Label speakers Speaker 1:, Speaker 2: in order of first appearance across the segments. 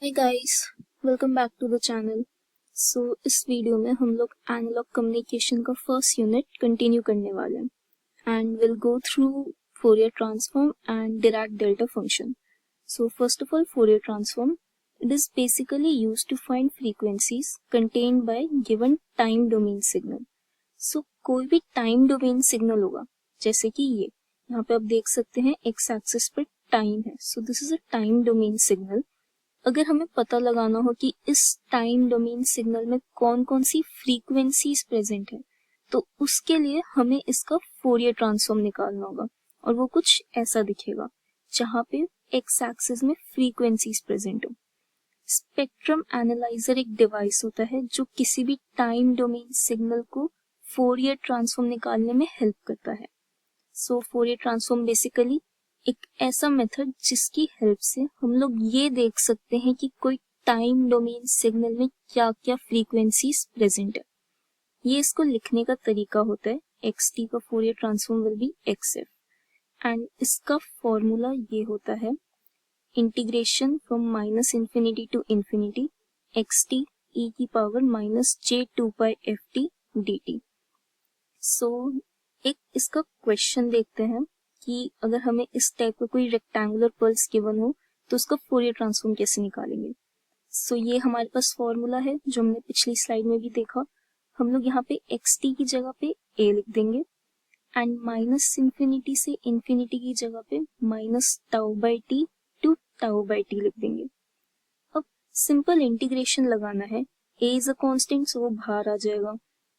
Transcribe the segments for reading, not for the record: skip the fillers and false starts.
Speaker 1: Hi guys, welcome back to the channel. इस video में हम लोग एनालॉग कम्युनिकेशन का फर्स्ट यूनिट कंटिन्यू करने वाले हैं and will go through Fourier transform and Dirac delta function. First of all, Fourier transform it is basically used to find frequencies contained by given time domain signal. कोई भी time domain signal होगा, जैसे कि ये यहाँ पे आप देख सकते हैं एक्स एक्सिस पे टाइम है, सो this is a time domain signal. अगर हमें पता लगाना हो कि इस टाइम डोमेन सिग्नल में कौन कौन सी फ्रीक्वेंसीज प्रेजेंट है, तो उसके लिए हमें इसका फोरियर ट्रांसफॉर्म निकालना होगा और वो कुछ ऐसा दिखेगा जहाँ पे एक्स एक्सिस में फ्रीक्वेंसीज प्रेजेंट हो। स्पेक्ट्रम एनालाइजर एक डिवाइस होता है जो किसी भी टाइम डोमेन सिग्नल को फोरियर ट्रांसफॉर्म निकालने में हेल्प करता है। फोरियर ट्रांसफॉर्म बेसिकली एक ऐसा मेथड जिसकी हेल्प से हम लोग ये देख सकते हैं कि कोई टाइम डोमेन सिग्नल में क्या क्या फ्रीक्वेंसीज प्रेजेंट है। ये इसको लिखने का तरीका होता है, xt का Fourier transform will be xf and इसका फॉर्मूला ये होता है integration from minus infinity to infinity xt e की power minus j2 pi ft dt। एक इसका क्वेश्चन देखते हैं कि अगर हमें इस टाइप का कोई रेक्टेंगुलर पल्स गिवन हो तो उसका फोरियर ट्रांसफॉर्म कैसे निकालेंगे। ये हमारे पास फॉर्मूला है जो हमने पिछली स्लाइड में भी देखा। हम लोग यहाँ पे xt की जगह पे a लिख देंगे एंड माइनस इंफिनिटी से इंफिनिटी की जगह पे minus tau by t to tau by t लिख देंगे। अब सिंपल इंटीग्रेशन लगाना है, a is a constant so वो बाहर आ जाएगा,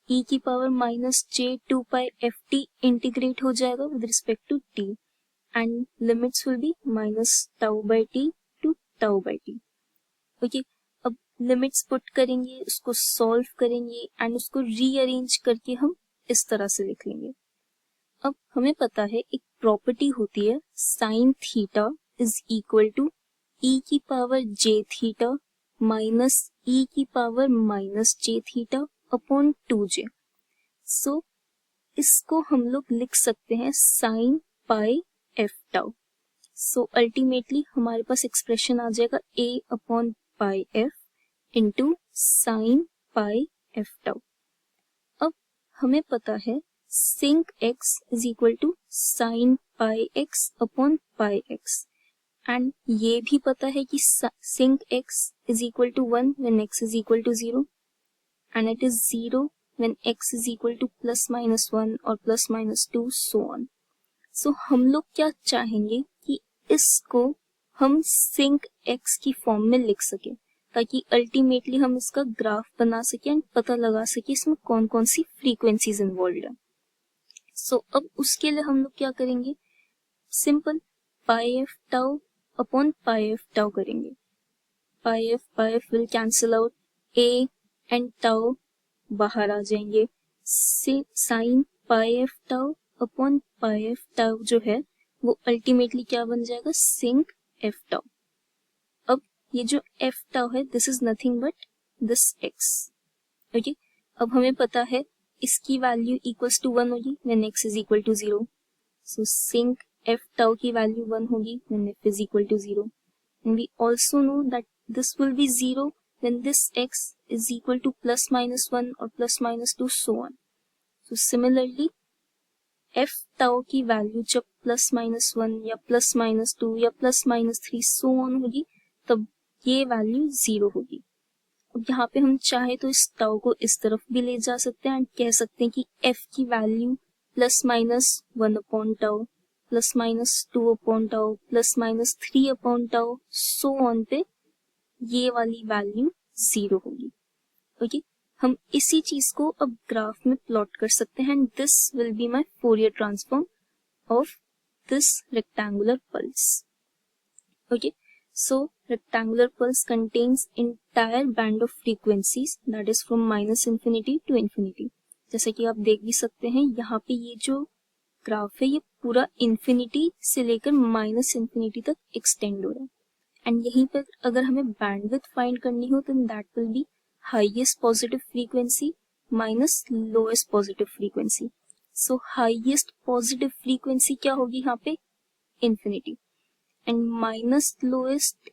Speaker 1: e की power minus j2 pi ft integrate हो जाएगा with respect to t and limits will be minus tau by t to tau by t. Okay, अब लिमिट्स पुट करेंगे, उसको सॉल्व करेंगे एंड उसको रीअरेंज करके हम इस तरह से लिख लेंगे। अब हमें पता है एक प्रॉपर्टी होती है sine theta is equal to e की power j theta minus e की power minus j theta upon 2j। इसको हम लोग लिख सकते हैं sine pi f tau. Ultimately हमारे पास एक्सप्रेशन आ जाएगा a upon pi f into sine pi f tau. अब हमें पता है sinc x is equal to sine pi x upon pi x and ये भी पता है कि sink x is equal to 1 when x is equal to 0 and it is 0 when x is equal to plus minus 1 or plus minus 2 so on। हम लोग क्या चाहेंगे कि इसको हम सिंक x की फॉर्म में लिख सके ताकि अल्टीमेटली हम इसका ग्राफ बना सके एंड पता लगा सके इसमें कौन कौन सी फ्रीक्वेंसीज इन्वॉल्व है। अब उसके लिए हम लोग क्या करेंगे, simple pi f tau upon pi f tau करेंगे। Pi f will cancel out, a and tau बाहर आ जाएंगे, sine pi f tau upon pi f tau जो है वो अल्टीमेटली क्या बन जाएगा, सिंक एफ टाउ। अब ये जो एफ टाउ है this is nothing but this x. Okay, अब हमें पता है इसकी वैल्यू इक्वल्स टू 1 होगी when x is equal to 0। Sinc f tau की वैल्यू 1 होगी when f is equal to 0 and we also know that this will be 0 when this x is equal to plus minus 1 or plus minus 2 so on। Similarly f tau की value जब plus minus 1 या plus minus 2 या plus minus 3 so on होगी तब ये value 0 होगी। अब यहाँ पे हम चाहे तो इस tau को इस तरफ भी ले जा सकते हैं एंड कह सकते हैं कि f की value plus minus 1 upon tau plus minus 2 upon tau plus minus 3 upon tau so on पे ये वाली वैल्यू 0 होगी। ओके, हम इसी चीज को अब ग्राफ में प्लॉट कर सकते हैं and this will be my Fourier transform of this rectangular pulse. Okay, rectangular pulse contains entire band of frequencies that is from minus infinity to infinity. जैसे कि आप देख भी सकते हैं यहाँ पे ये जो ग्राफ है ये पूरा इंफिनिटी से लेकर माइनस इंफिनिटी तक एक्सटेंड हो रहा है एंड यहीं पर अगर हमें बैंडविड्थ फाइंड करनी हो तो that will be highest positive frequency minus lowest positive frequency. Highest positive frequency क्या होगी यहाँ पे, infinity, and minus lowest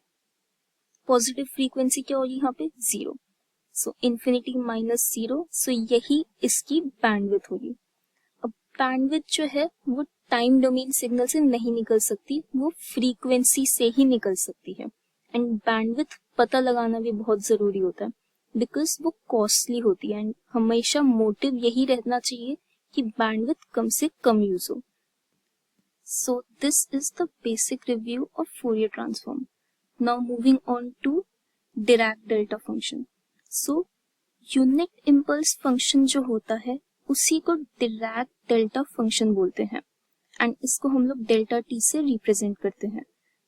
Speaker 1: positive frequency क्या होगी यहाँ पे 0, सो इन्फिनिटी माइनस 0, सो यही इसकी बैंडविड्थ होगी। अब बैंडविड्थ जो है वो टाइम डोमेन सिग्नल से नहीं निकल सकती, वो फ्रीक्वेंसी से ही निकल सकती है। एंड बैंडविड्थ पता लगाना भी बहुत जरूरी होता है बिकॉज वो कॉस्टली होती है एंड हमेशा मोटिव यही रहना चाहिए कि बैंडविड्थ कम से कम यूज हो। So this is the basic review of Fourier transform. Now moving on to Dirac delta function. So unit impulse function जो होता है उसी को डिराक डेल्टा फंक्शन बोलते हैं एंड इसको हम लोग डेल्टा टी से रिप्रेजेंट करते हैं।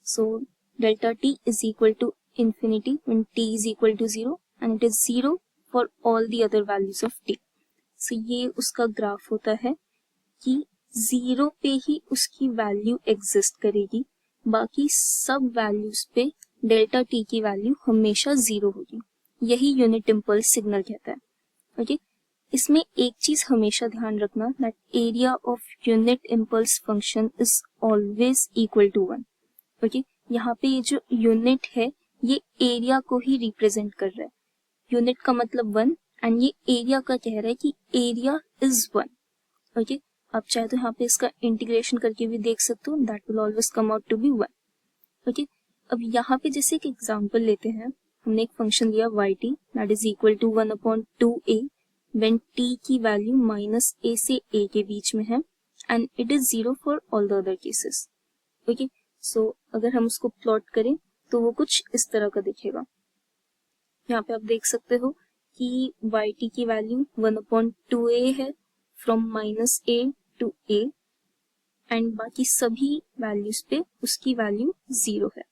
Speaker 1: So delta t is equal to infinity when t is equal to 0 and it is 0 for all the other values of t. सो ये उसका ग्राफ होता है कि 0 पे ही उसकी वैल्यू एग्जिस्ट करेगी, बाकी सब वैल्यूज पे डेल्टा टी की वैल्यू हमेशा 0 होगी। यही यूनिट इम्पल्स सिग्नल कहता है। ओके, इसमें एक चीज हमेशा ध्यान रखना that area of unit impulse function is always equal to 1। Okay, यहाँ पे ये जो यूनिट है ये एरिया को ही रिप्रेजेंट कर रहा है। यूनिट का मतलब 1 एंड ये एरिया का कह रहा है कि एरिया इज 1। ओके, आप चाहे तो यहाँ पे इसका इंटीग्रेशन करके भी देख सकते हो, that will always come out to be 1। Okay, अब यहाँ पे जैसे एक एग्जांपल लेते हैं, हमने एक फंक्शन लिया yt that is equal to 1/2a when t की वैल्यू माइनस a से a के बीच में है and it is 0 for all the other cases. Okay, so अगर हम उसको प्लॉट करें तो वो कुछ इस तरह का दिखेगा। यहाँ पे आप देख सकते हो कि yt की वैल्यू 1/2a है from minus a to a and बाकी सभी वैल्यूज पे उसकी वैल्यू 0 है।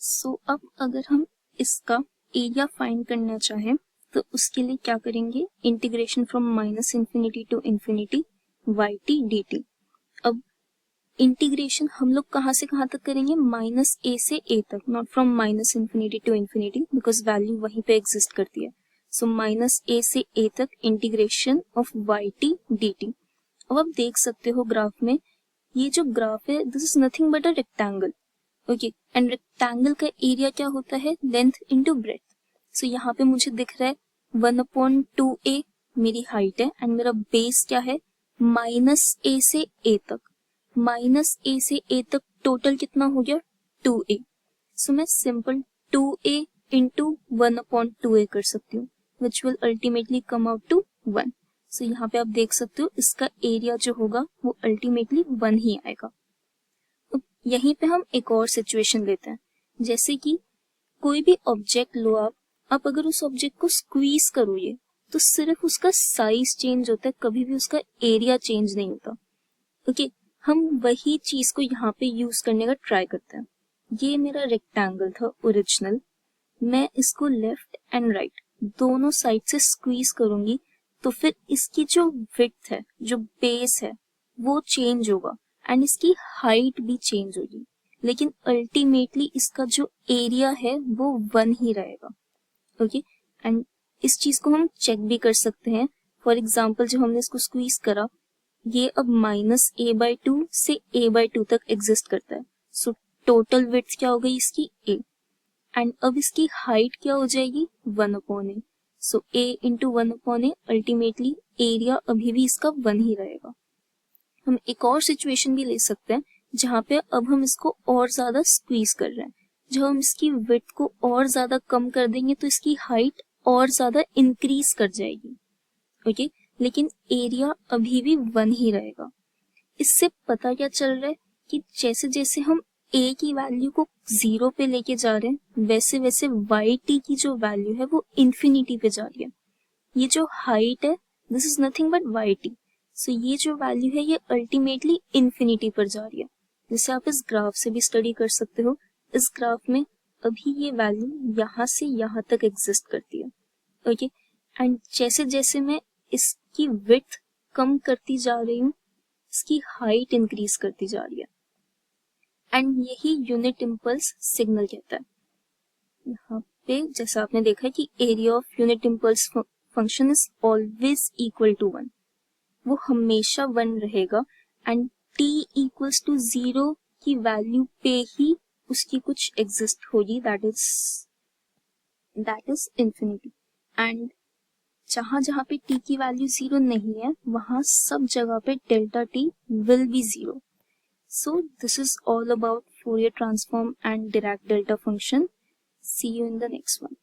Speaker 1: सो अब अगर हम इसका एरिया फाइंड करना चाहें तो उसके लिए क्या करेंगे, integration from minus infinity to infinity yt dt। अब इंटीग्रेशन हम लोग कहाँ से कहाँ तक करेंगे, माइनस a से a तक, not from minus infinity to infinity because value वहीं पे एग्जिस्ट करती है। सो माइनस a से a तक इंटीग्रेशन ऑफ yt dt। अब आप देख सकते हो ग्राफ में, ये जो ग्राफ है this is nothing but a rectangle. Okay, and rectangle का एरिया क्या होता है, लेंथ इनटू ब्रेड्थ। सो यहाँ पे मुझे दिख रहा है 1/2a मेरी हाइट है एंड मेरा बेस क्या है माइनस a से a तक। माइनस a से a तक टोटल कितना हो गया 2a। सो मैं सिंपल 2a इंटू 1/2a कर सकती हूँ which will ultimately come out to 1। So यहाँ पे आप देख सकते हो इसका एरिया जो होगा वो अल्टीमेटली 1 ही आएगा। यहीं पे हम एक और सिचुएशन लेते हैं, जैसे कि कोई भी ऑब्जेक्ट लो आप अगर उस ऑब्जेक्ट को स्क्वीज करोगे तो सिर्फ उसका साइज चेंज होता है, कभी भी उसका एरिया चेंज नहीं होता। ओके, हम वही चीज को यहाँ पे यूज करने का ट्राई करते हैं। ये मेरा रेक्टेंगल था ओरिजिनल, मैं इसको लेफ्ट एंड राइट दोनों साइड से स्क्वीज करूंगी तो फिर इसकी जो विड्थ है, जो बेस है, वो चेंज होगा एंड इसकी हाइट भी चेंज होगी, लेकिन अल्टीमेटली इसका जो एरिया है वो 1 ही रहेगा। ओके, एंड इस चीज को हम चेक भी कर सकते हैं। फॉर एग्जाम्पल जब हमने इसको स्क्वीज करा, ये अब माइनस a/2 से a/2 तक एग्जिस्ट करता है। सो टोटल विड्थ क्या हो गई इसकी a एंड अब इसकी हाइट क्या हो जाएगी 1/a। So a into 1/a ultimately area अभी भी इसका 1 ही रहेगा। हम एक और सिचुएशन भी ले सकते हैं जहाँ पे अब हम इसको और ज्यादा स्क्वीज कर रहे हैं। जब हम इसकी विड्थ को और ज्यादा कम कर देंगे तो इसकी हाइट और ज्यादा इंक्रीज कर जाएगी। ओके, लेकिन एरिया अभी भी 1 ही रहेगा। इससे पता क्या चल रहा है कि जैसे जैसे हम a की वैल्यू को 0 पे लेके जा रहे हैं वैसे वैसे yt की जो वैल्यू है वो इंफिनिटी पे जा रही है। ये जो हाइट है this is nothing but yt। सो ये जो वैल्यू है ये अल्टीमेटली इंफिनिटी पर जा रही है। जैसे आप इस ग्राफ से भी स्टडी कर सकते हो, इस ग्राफ में अभी ये वैल्यू यहाँ से यहाँ तक एग्जिस्ट करती है। ओके, एंड जैसे जैसे मैं इसकी विड्थ कम करती जा रही हूँ इसकी हाइट इंक्रीज करती जा रही है एंड यही यूनिट इम्पल्स सिग्नल कहता है। यहाँ पे जैसा आपने देखा है कि area of unit impulse function is always equal to 1, वो हमेशा 1 रहेगा एंड t इक्वल्स टू 0 की वैल्यू पे ही उसकी कुछ एग्जिस्ट होगी, that is that is infinity, and जहां जहां पे t की वैल्यू 0 नहीं है वहां सब जगह पे delta t will be 0. So this is all about Fourier transform and Dirac delta function. See you in the next one.